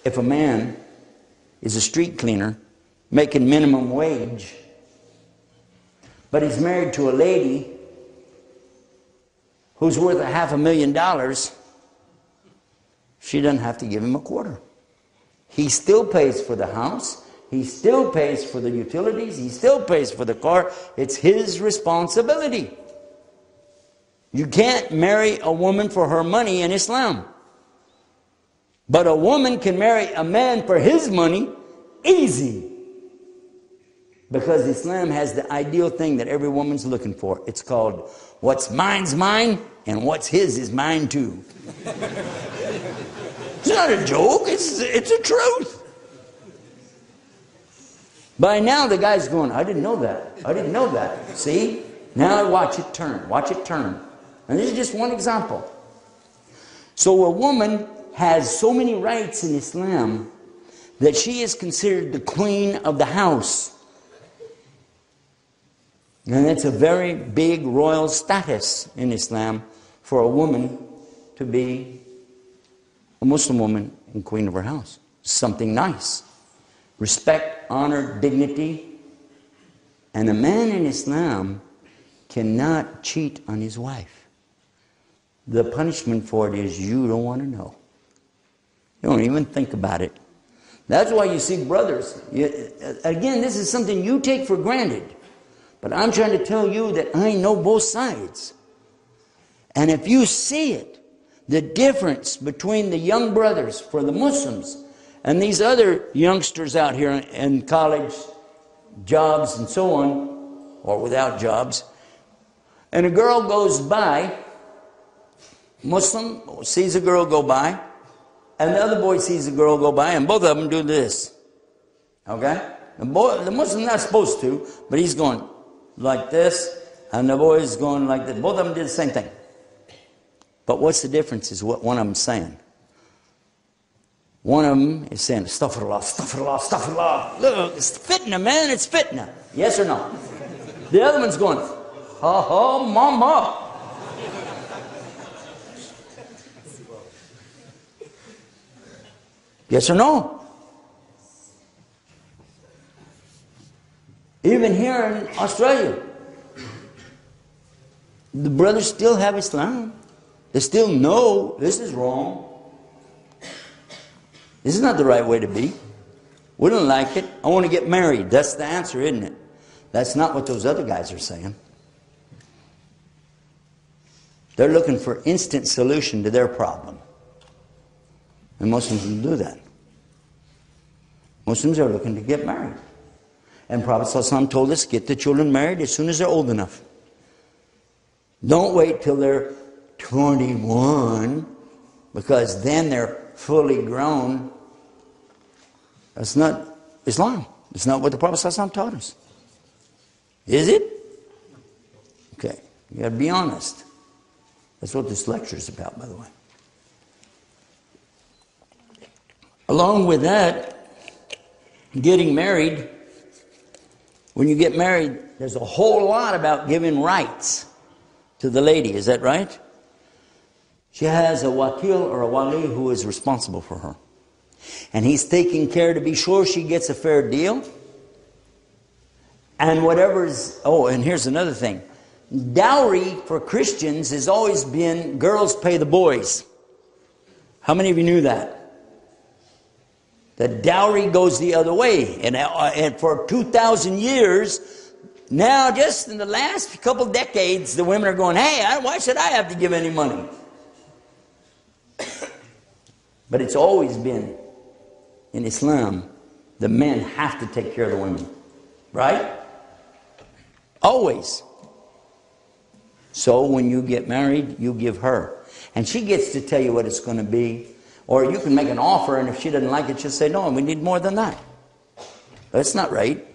if a man is a street cleaner making minimum wage, but he's married to a lady who's worth $500,000, she doesn't have to give him a quarter. He still pays for the house. He still pays for the utilities. He still pays for the car. It's his responsibility. You can't marry a woman for her money in Islam. But a woman can marry a man for his money easy. Because Islam has the ideal thing that every woman's looking for. It's called, what's mine's mine, and what's his is mine too. It's not a joke, it's a truth. By now the guy's going, I didn't know that. I didn't know that. See? Now watch it turn. Watch it turn. And this is just one example. So a woman has so many rights in Islam that she is considered the queen of the house. And it's a very big royal status in Islam for a woman to be a Muslim woman and queen of her house. Something nice. Respect, honor, dignity. And a man in Islam cannot cheat on his wife. The punishment for it is you don't want to know. You don't even think about it. That's why you see brothers. Again, this is something you take for granted. But I'm trying to tell you that I know both sides. And if you see it, the difference between the young brothers for the Muslims and these other youngsters out here in college, jobs and so on, or without jobs, and a girl goes by, Muslim sees a girl go by, and the other boy sees a girl go by, and both of them do this. Okay? The Muslim's not supposed to, but he's going like this, and the boy is going like this. Both of them did the same thing. But what's the difference is what one of them is saying. One of them is saying, astaghfirullah, astaghfirullah, astaghfirullah. Look, it's fitna, man, it's fitna. Yes or no? The other one's going, ha ha, mama. Yes or no? Even here in Australia, the brothers still have Islam. They still know this is wrong. This is not the right way to be. We don't like it. I want to get married. That's the answer, isn't it? That's not what those other guys are saying. They're looking for instant solution to their problem. And Muslims don't do that. Muslims are looking to get married. And Prophet ﷺ told us, get the children married as soon as they're old enough. Don't wait till they're 21, because then they're fully grown. That's not Islam. It's not what the Prophet ﷺ taught us. Is it? Okay, you got to be honest. That's what this lecture is about, by the way. Along with that, getting married, when you get married, there's a whole lot about giving rights to the lady. Is that right? She has a wakil or a wali who is responsible for her. And he's taking care to be sure she gets a fair deal. And whatever's... Oh, and here's another thing. Dowry for Christians has always been girls pay the boys. How many of you knew that? The dowry goes the other way. And for 2,000 years, now just in the last couple decades, the women are going, hey, why should I have to give any money? But it's always been, in Islam, the men have to take care of the women. Right? Always. So when you get married, you give her. And she gets to tell you what it's going to be. Or you can make an offer, and if she doesn't like it, she'll say, no, we need more than that. That's not right.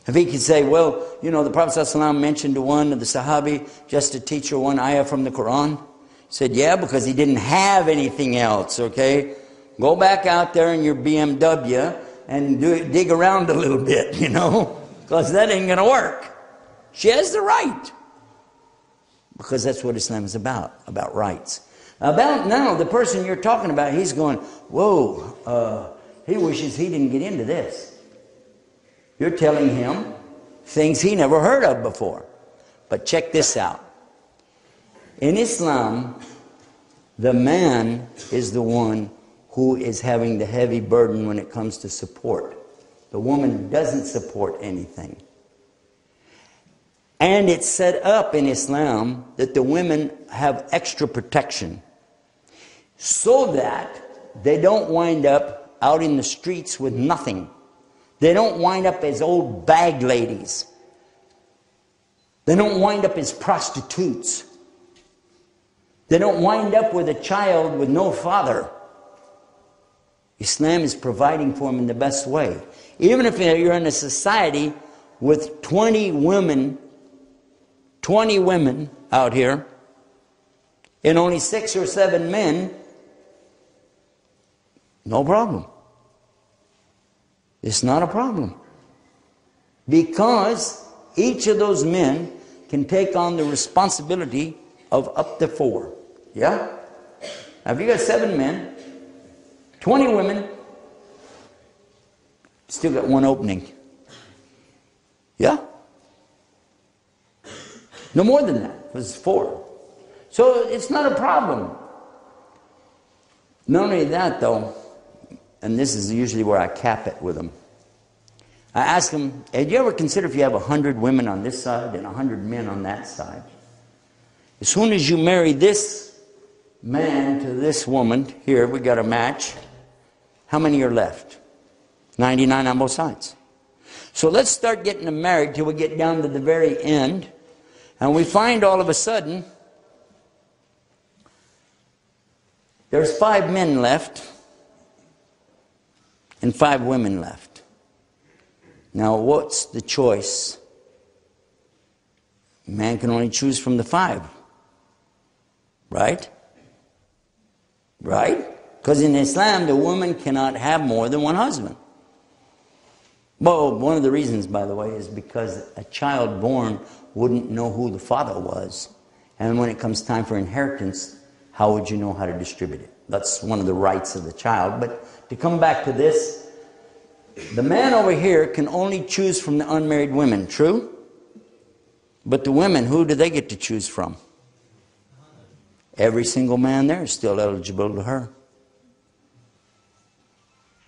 If he could say, well, you know, the Prophet ﷺ mentioned to one of the Sahabi just to teach her one ayah from the Quran. He said, yeah, because he didn't have anything else, okay? Go back out there in your BMW and dig around a little bit, you know, because that ain't going to work. She has the right. Because that's what Islam is about rights. About now, the person you're talking about, he's going, whoa, he wishes he didn't get into this. You're telling him things he never heard of before. But check this out. In Islam, the man is the one who is having the heavy burden when it comes to support. The woman doesn't support anything. And it's set up in Islam that the women have extra protection so that they don't wind up out in the streets with nothing. They don't wind up as old bag ladies. They don't wind up as prostitutes. They don't wind up with a child with no father. Islam is providing for them in the best way. Even if you're in a society with 20 women out here, and only 6 or 7 men, no problem. It's not a problem. Because each of those men can take on the responsibility of up to 4. Yeah? Now if you got 7 men, 20 women, still got 1 opening. Yeah? No more than that. It was 4. So it's not a problem. Not only that though, and this is usually where I cap it with them. I ask them, have you ever considered if you have 100 women on this side and 100 men on that side? As soon as you marry this man to this woman, here we got a match, how many are left? 99 on both sides. So let's start getting them married till we get down to the very end, and we find all of a sudden there's 5 men left and 5 women left. Now what's the choice? Man can only choose from the 5. Right? Right? Because in Islam, the woman cannot have more than 1 husband. Well, one of the reasons, by the way, is because a child born wouldn't know who the father was. And when it comes time for inheritance, how would you know how to distribute it? That's one of the rights of the child. But to come back to this, the man over here can only choose from the unmarried women, true? But the women, who do they get to choose from? Every single man there is still eligible to her.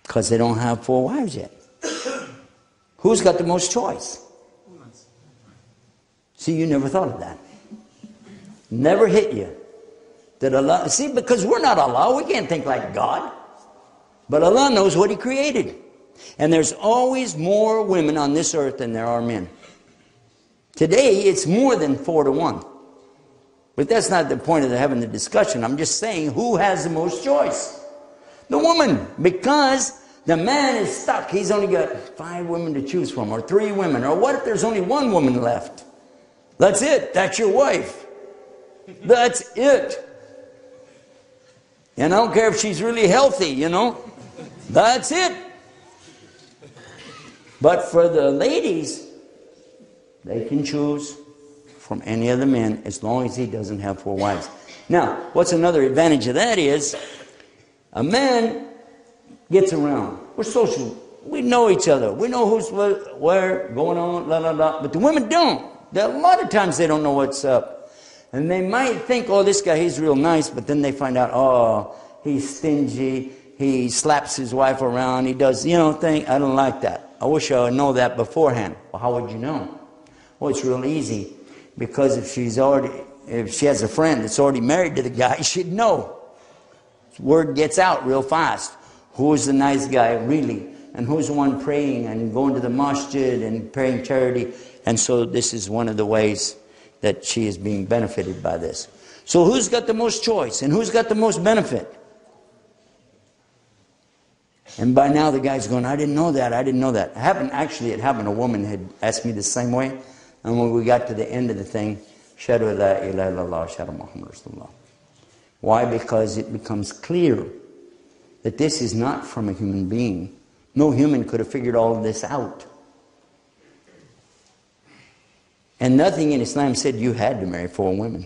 Because they don't have 4 wives yet. Who's got the most choice? See, you never thought of that. Never hit you. That Allah, see, because we're not Allah, we can't think like God. But Allah knows what He created. And there's always more women on this earth than there are men. Today, it's more than 4 to 1. But that's not the point of having the discussion. I'm just saying, who has the most choice? The woman. Because the man is stuck. He's only got 5 women to choose from, or 3 women. Or what if there's only 1 woman left? That's it. That's your wife. That's it. And I don't care if she's really healthy, you know. That's it. But for the ladies, they can choose from any of the men as long as he doesn't have 4 wives. Now, what's another advantage of that is a man gets around. We're social. We know each other. We know who's where, going on, la la la. But the women don't. A lot of times they don't know what's up. And they might think, oh, this guy, he's real nice. But then they find out, oh, he's stingy. He slaps his wife around. He does, you know, thing. I don't like that. I wish I would know that beforehand. Well, how would you know? Well, it's real easy. Because if she has a friend that's already married to the guy, she'd know. Word gets out real fast. Who's the nice guy, really? And who's the one praying and going to the masjid and praying charity? And so this is one of the ways that she is being benefited by this. So who's got the most choice? And who's got the most benefit? And by now the guy's going, I didn't know that. I didn't know that. It happened. A woman had asked me the same way. And when we got to the end of the thing, Shadu la ilaha illallah, Shadu Muhammad Rasulullah. Why? Because it becomes clear that this is not from a human being. No human could have figured all of this out. And nothing in Islam said you had to marry 4 women.